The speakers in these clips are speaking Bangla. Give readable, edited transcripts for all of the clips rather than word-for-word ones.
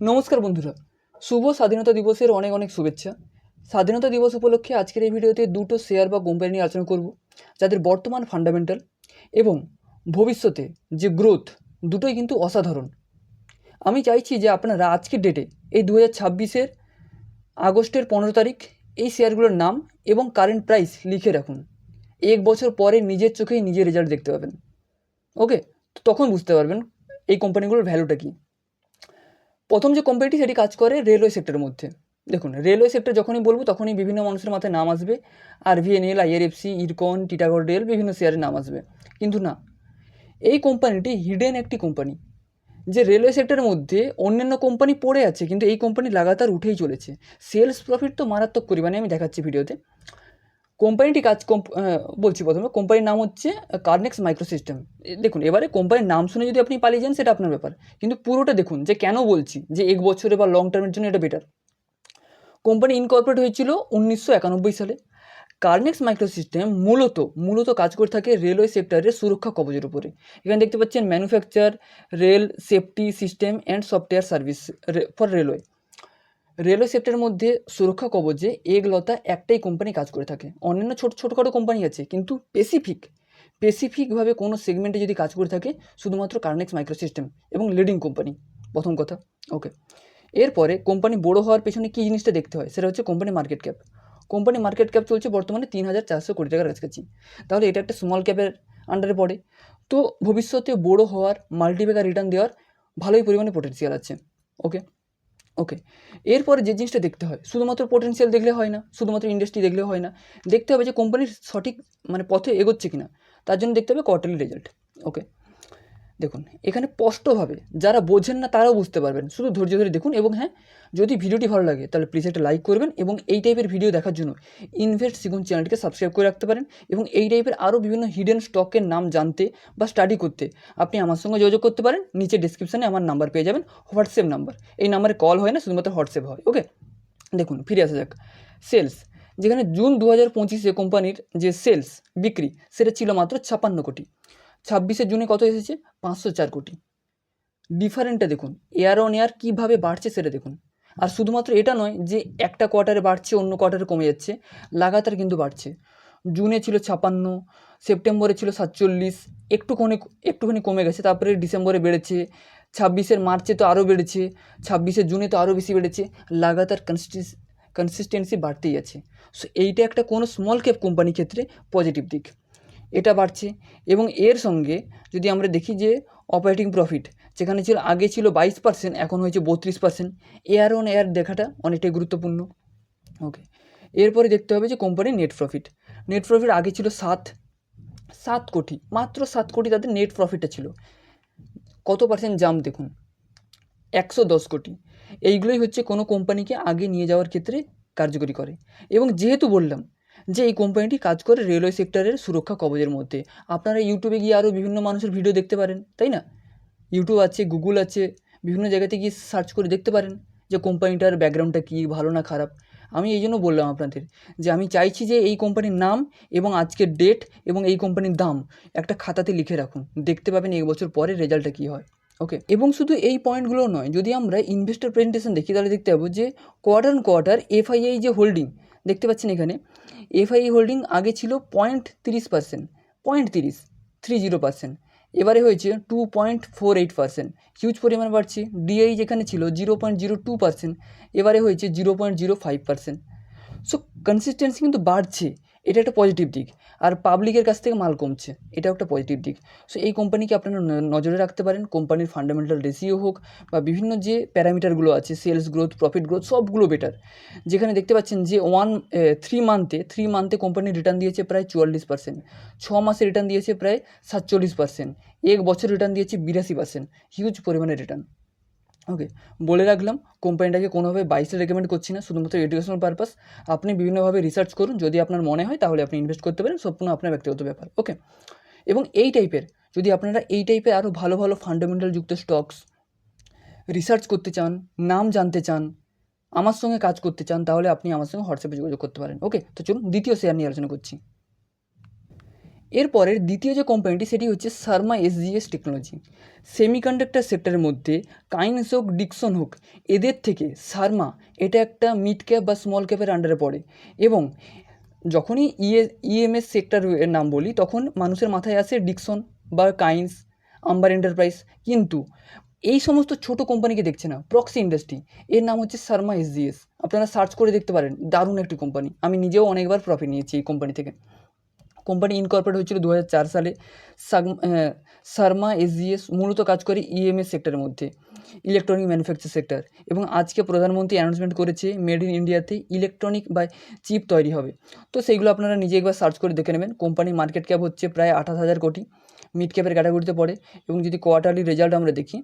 নমস্কার বন্ধুরা, শুভ স্বাধীনতা দিবসের অনেক অনেক শুভেচ্ছা। স্বাধীনতা দিবস উপলক্ষে আজকের এই ভিডিওতে দুটো শেয়ার বা কোম্পানি নিয়ে আলোচনা করব, যাদের বর্তমান ফান্ডামেন্টাল এবং ভবিষ্যতে যে গ্রোথ দুটোই কিন্তু অসাধারণ। আমি চাইছি যে আপনারা আজকের ডেটে এই 2026-এর আগস্টের 15 তারিখ এই শেয়ারগুলোর নাম এবং কারেন্ট প্রাইস লিখে রাখুন। 1 বছর পরে নিজের চোখেই নিজের রেজাল্ট দেখতে পাবেন। ওকে, তো তখন বুঝতে পারবেন এই কোম্পানিগুলোর ভ্যালুটা কী। প্রথম যে কোম্পানিটি সেটি কাজ করে রেলওয়ে সেক্টরের মধ্যে। দেখুন, রেলওয়ে সেক্টর যখনই বলবো তখনই বিভিন্ন মানুষের মাথায় নাম আসবে, RVNL, IRFC, IRCON, Titagarh rail, বিভিন্ন শেয়ারের নাম আসবে। কিন্তু না, এই কোম্পানিটি হিডেন একটি কোম্পানি, যে রেলওয়ে সেক্টরের মধ্যে অন্যান্য কোম্পানি পড়ে আছে, কিন্তু এই কোম্পানি লাগাতার উঠেই চলেছে। সেলস প্রফিট তো মারাত্মক পরিমাণে, আমি দেখাচ্ছি ভিডিওতে। কোম্পানিটি বলছি প্রথমে, কোম্পানির নাম হচ্ছে কার্নেক্স মাইক্রোসিস্টেম। দেখুন, এবারে কোম্পানির নাম শুনে যদি আপনি পালিয়ে যান সেটা আপনার ব্যাপার, কিন্তু পুরোটা দেখুন যে কেন বলছি যে 1 বছরে বা লং টার্মের জন্য এটা বেটার। কোম্পানি ইনকর্পোরেট হয়েছিল 1991 সালে। কার্নেক্স মাইক্রোসিস্টেম মূলত কাজ করে থাকে রেলওয়ে সেক্টরের সুরক্ষা কবচের উপরে। এখানে দেখতে পাচ্ছেন manufacture, rail safety system and software service for railway. Railway সেক্টরের মধ্যে সুরক্ষা কবচে এগলতা একটাই কোম্পানি কাজ করে থাকে। অন্যান্য ছোটোখাটো কোম্পানি আছে, কিন্তু স্পেসিফিকভাবে কোনো সেগমেন্টে যদি কাজ করে থাকে শুধুমাত্র কার্নেক্স মাইক্রোসিস্টেম, এবং লিডিং কোম্পানি, প্রথম কথা। ওকে, এরপরে কোম্পানি বড়ো হওয়ার পেছনে কী জিনিসটা দেখতে হয়, সেটা হচ্ছে company market cap. Company market cap চলছে বর্তমানে 3,400 কোটি টাকার কাছাকাছি। তাহলে এটা একটা স্মল ক্যাপের আন্ডারে পড়ে। তো ভবিষ্যতে বড়ো হওয়ার, মাল্টিব্যাগার রিটার্ন দেওয়ার ভালোই পরিমাণে পোটেনশিয়াল আছে। ওকে ওকে এরপরে যে জিনিসটা দেখতে হয়, শুধুমাত্র পোটেনশিয়াল দেখলে হয় না, শুধুমাত্র ইন্ডাস্ট্রি দেখলেও হয় না, দেখতে হবে যে কোম্পানির সঠিক পথে এগোচ্ছে কিনা। তার জন্য দেখতে হবে কোয়ার্টারলি রেজাল্ট। ওকে, দেখুন এখানে স্পষ্টভাবে, যারা বোঝেন না তারাও বুঝতে পারবেন, শুধু ধৈর্য ধরে দেখুন। এবং হ্যাঁ, যদি ভিডিওটি ভালো লাগে তাহলে প্লিজ একটা লাইক করবেন, এবং এই টাইপের ভিডিও দেখার জন্য ইনভেস্ট সিগুন চ্যানেলটিকে সাবস্ক্রাইব করে রাখতে পারেন। এবং এই টাইপের আরও বিভিন্ন হিডেন স্টকের নাম জানতে বা স্টাডি করতে আপনি আমার সঙ্গে যোগাযোগ করতে পারেন। নিচে ডিসক্রিপশানে আমার নাম্বার পেয়ে যাবেন, হোয়াটসঅ্যাপ নাম্বার। এই নাম্বারে কল হয় না, শুধুমাত্র হোয়াটসঅ্যাপ হয়। ওকে, দেখুন ফিরে আসা যাক। সেলস, যেখানে জুন 2025-এ কোম্পানির যে সেলস বিক্রি সেটা ছিল মাত্র 56 কোটি। 26শে জুনে কত এসেছে? 504 কোটি। ডিফারেন্টটা দেখুন, ইয়ার অন ইয়ার কীভাবে বাড়ছে সেটা দেখুন। আর শুধুমাত্র এটা নয় যে একটা কোয়ার্টারে বাড়ছে অন্য কোয়ার্টারে কমে যাচ্ছে, লাগাতার কিন্তু বাড়ছে। জুনে ছিল 56, সেপ্টেম্বরে ছিল 47, একটুখানি কমে গেছে, তারপরে ডিসেম্বরে বেড়েছে, 26-এর মার্চে তো আরও বেড়েছে, 26-এর জুনে তো আরও বেশি বেড়েছে। লাগাতার কনসিস্টেন্সি বাড়তেই আছে। সো এইটা একটা কোনো স্মল ক্যাপ কোম্পানির ক্ষেত্রে পজিটিভ দিক, এটা বাড়ছে। এবং এর সঙ্গে যদি আমরা দেখি যে অপারেটিং প্রফিট, যেখানে আগে ছিল 22%, এখন হয়েছে 32%। এয়ার অন এয়ার দেখাটা অনেকটাই গুরুত্বপূর্ণ। ওকে, এরপরে দেখতে হবে যে কোম্পানির নেট প্রফিট আগে ছিল 7 কোটি, মাত্র 7 কোটি তাদের নেট প্রফিটটা ছিল। কত পার্সেন্ট জাম্প দেখুন, 110 কোটি। এইগুলোই হচ্ছে কোনো কোম্পানিকে আগে নিয়ে যাওয়ার ক্ষেত্রে কার্যকরী করে। এবং যেহেতু বললাম যে এই কোম্পানিটি কাজ করে রেলওয়ে সেক্টরের সুরক্ষা কবচের মধ্যে, আপনারা ইউটিউবে গিয়ে আরও বিভিন্ন মানুষের ভিডিও দেখতে পারেন, তাই না? ইউটিউব আছে, গুগল আছে, বিভিন্ন জায়গাতে গিয়ে সার্চ করে দেখতে পারেন যে কোম্পানিটার ব্যাকগ্রাউন্ডটা কী, ভালো না খারাপ। আমি এই জন্য বললাম আপনাদের যে আমি চাইছি যে এই কোম্পানির নাম এবং আজকের ডেট এবং এই কোম্পানির দাম একটা খাতাতে লিখে রাখুন, দেখতে পাবেন 1 বছর পরে রেজাল্টটা কী হয়। ওকে, এবং শুধু এই পয়েন্টগুলো নয়, যদি আমরা ইনভেস্টর প্রেজেন্টেশন দেখি তাহলে দেখতে পাবো যে কোয়ার্টার এফআইআই যে হোল্ডিং দেখতে পাচ্ছেন এখানে, এফআইআই হোল্ডিং আগে ছিল 0.30%, 0.30%, এবারে হয়েছে 2.48%, হিউজ পরিমাণ বাড়ছে। ডিআই যেখানে ছিল 0.02%, এবারে হয়েছে 0.05%। সো কনসিস্টেন্সি কিন্তু বাড়ছে, এটা একটা পজিটিভ দিক। আর পাবলিকের কাছ থেকে মাল কমছে, এটাও একটা পজিটিভ দিক। সো এই কোম্পানিকে আপনারা নজরে রাখতে পারেন। কোম্পানির ফান্ডামেন্টাল রেশিও হোক বা বিভিন্ন যে প্যারামিটারগুলো আছে, সেলস গ্রোথ, প্রফিট গ্রোথ, সবগুলো বেটার। যেখানে দেখতে পাচ্ছেন যে 3 মান্থে কোম্পানি রিটার্ন দিয়েছে প্রায় 44%, 6 মাসে রিটার্ন দিয়েছে প্রায় 47%, 1 বছর রিটার্ন দিয়েছে 82%, হিউজ পরিমাণে রিটার্ন। ওকে, বলে রাখলাম কোম্পানিটাকে কোনোভাবে বাইসে রেকমেন্ড করছি না, শুধুমাত্র এডুকেশনাল পারপাস। আপনি বিভিন্নভাবে রিসার্চ করুন, যদি আপনার মনে হয় তাহলে আপনি ইনভেস্ট করতে পারেন, সম্পূর্ণ আপনার ব্যক্তিগত ব্যাপার। ওকে, এবং যদি আপনারা এই টাইপের আরও ভালো ভালো ফান্ডামেন্টাল যুক্ত স্টকস রিসার্চ করতে চান, নাম জানতে চান, আমার সঙ্গে কাজ করতে চান, তাহলে আপনি আমার সঙ্গে হোয়াটসঅ্যাপে যোগাযোগ করতে পারেন। ওকে, তো চলুন দ্বিতীয় শেয়ার নিয়ে আলোচনা করছি। এরপরের দ্বিতীয় যে কোম্পানিটি সেটি হচ্ছে শর্মা এসজিএস টেকনোলজি। সেমিকন্ডাক্টর সেক্টরের মধ্যে কাইন্স হোক ডিকসন হোক এদের থেকে শর্মা এটা একটা মিড ক্যাপ বা স্মল ক্যাপের আন্ডারে পড়ে। এবং যখনই ইএমএস সেক্টর এর নাম বলি তখন মানুষের মাথায় আসে ডিকসন বা কাইন্স, আম্বার এন্টারপ্রাইজ, কিন্তু এই সমস্ত ছোটো কোম্পানিকে দেখছে না। প্রক্সি ইন্ডাস্ট্রি, এর নাম হচ্ছে শর্মা এসজিএস। আপনারা সার্চ করে দেখতে পারেন, দারুণ একটি কোম্পানি। আমি নিজেও অনেকবার প্রফিট নিয়েছি এই কোম্পানি থেকে। কোম্পানি ইনকর্পোরেট হয়েছিল 2004 সালে। শর্মা এসজিএস মূলত কাজ করে ইএমএস সেক্টরের মধ্যে, ইলেকট্রনিক ম্যানুফ্যাকচার সেক্টর। এবং আজকে প্রধানমন্ত্রী অ্যানাউন্সমেন্ট করেছে মেড ইন ইন্ডিয়াতে ইলেকট্রনিক বা চিপ তৈরি হবে। তো সেইগুলো আপনারা নিজে একবার সার্চ করে দেখে নেবেন। কোম্পানির মার্কেট ক্যাপ হচ্ছে প্রায় 28,000 কোটি, মিড ক্যাপের ক্যাটাগরিতে পড়ে। এবং যদি কোয়ার্টারলি রেজাল্ট আমরা দেখি,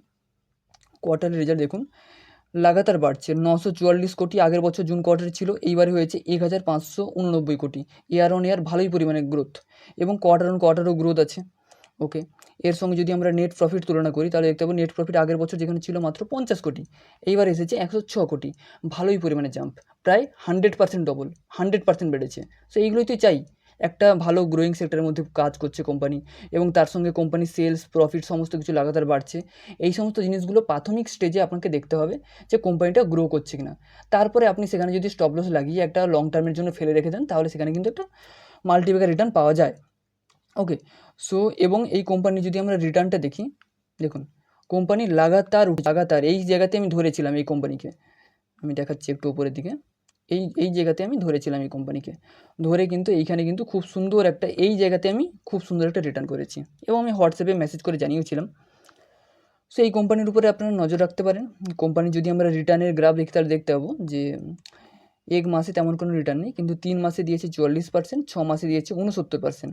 কোয়ার্টারলি রেজাল্ট দেখুন লাগাতার বাড়ছে। 944 কোটি আগের বছর জুন কোয়ার্টারে ছিল, এইবারে হয়েছে 1589 কোটি। ইয়ার অন ইয়ার ভালোই পরিমাণে গ্রোথ, এবং কোয়ার্টার অন কোয়ার্টারও গ্রোথ আছে। ওকে, এর সঙ্গে যদি আমরা নেট প্রফিট তুলনা করি তাহলে দেখতে পাবো নেট প্রফিট আগের বছর যেখানে ছিল মাত্র 50 কোটি, এইবার এসেছে 106 কোটি। ভালোই পরিমাণে জাম্প, প্রায় 100% ডবল, 100% বেড়েছে। সো এইগুলোই তো চাই, একটা ভালো গ্রোয়িং সেক্টরের মধ্যে কাজ করছে কোম্পানি, এবং তার সঙ্গে কোম্পানির সেলস প্রফিট সমস্ত কিছু লাগাতার বাড়ছে। এই সমস্ত জিনিসগুলো প্রাথমিক স্টেজে আপনাকে দেখতে হবে যে কোম্পানিটা গ্রো করছে কিনা। তারপরে আপনি সেখানে যদি স্টপ লস লাগিয়ে একটা লং টার্মের জন্য ফেলে রেখে দেন তাহলে সেখানে কিন্তু একটা মাল্টিপ্যাকার রিটার্ন পাওয়া যায়। ওকে, সো এবং এই কোম্পানির যদি আমরা রিটার্নটা দেখি, দেখুন কোম্পানি লাগাতার এই জায়গাতে আমি ধরেছিলাম এই কোম্পানিকে, আমি দেখাচ্ছি একটু উপরের দিকে, এই জায়গাতে আমি ধরেছিলাম এই কোম্পানিকে, ধরে কিন্তু এইখানে কিন্তু খুব সুন্দর একটা, এই জায়গাতে আমি খুব সুন্দর একটা রিটার্ন করেছি, এবং আমি হোয়াটসঅ্যাপে মেসেজ করে জানিয়েছিলাম। সো এই কোম্পানির উপরে আপনারা নজর রাখতে পারেন। কোম্পানি যদি আমরা রিটার্নের গ্রাফ দেখি তাহলে দেখতে পাবো যে এক মাসে তেমন কোনো রিটার্ন নেই, কিন্তু 3 মাসে দিয়েছে 44%, 6 মাসে দিয়েছে 69%,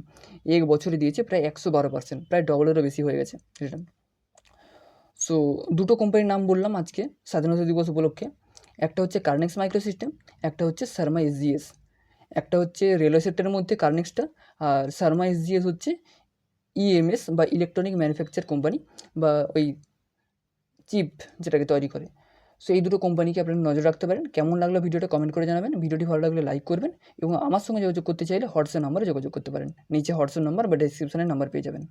এক বছরে দিয়েছে প্রায় 112%, প্রায় ডবলেরও বেশি হয়ে গেছে রিটার্ন। সো দুটো কোম্পানির নাম বললাম আজকে স্বাধীনতা দিবস উপলক্ষে। একটা হচ্ছে কার্নেক্স মাইক্রো সিস্টেম, একটা হচ্ছে শর্মা এসজিএস। একটা হচ্ছে রেলওয়ে সেক্টরের মধ্যে কার্নেক্সটা, আর শর্মা এসজিএস হচ্ছে ইএমএস বা ইলেকট্রনিক ম্যানুফ্যাকচার কোম্পানি, বা ওই চিপ যেটাকে তৈরি করে। সো এই দুটো কোম্পানিকে আপনারা নজর রাখতে পারেন। কেমন লাগলো ভিডিওটা কমেন্ট করে জানাবেন। ভিডিওটি ভালো লাগলে লাইক করবেন, এবং আমার সঙ্গে যোগাযোগ করতে চাইলে হোয়াটসঅ্যাপ নাম্বারে যোগাযোগ করতে পারেন। নিচে হোয়াটসঅ্যাপ নাম্বার বা ডেসক্রিপশনে নাম্বার পেয়ে যাবেন।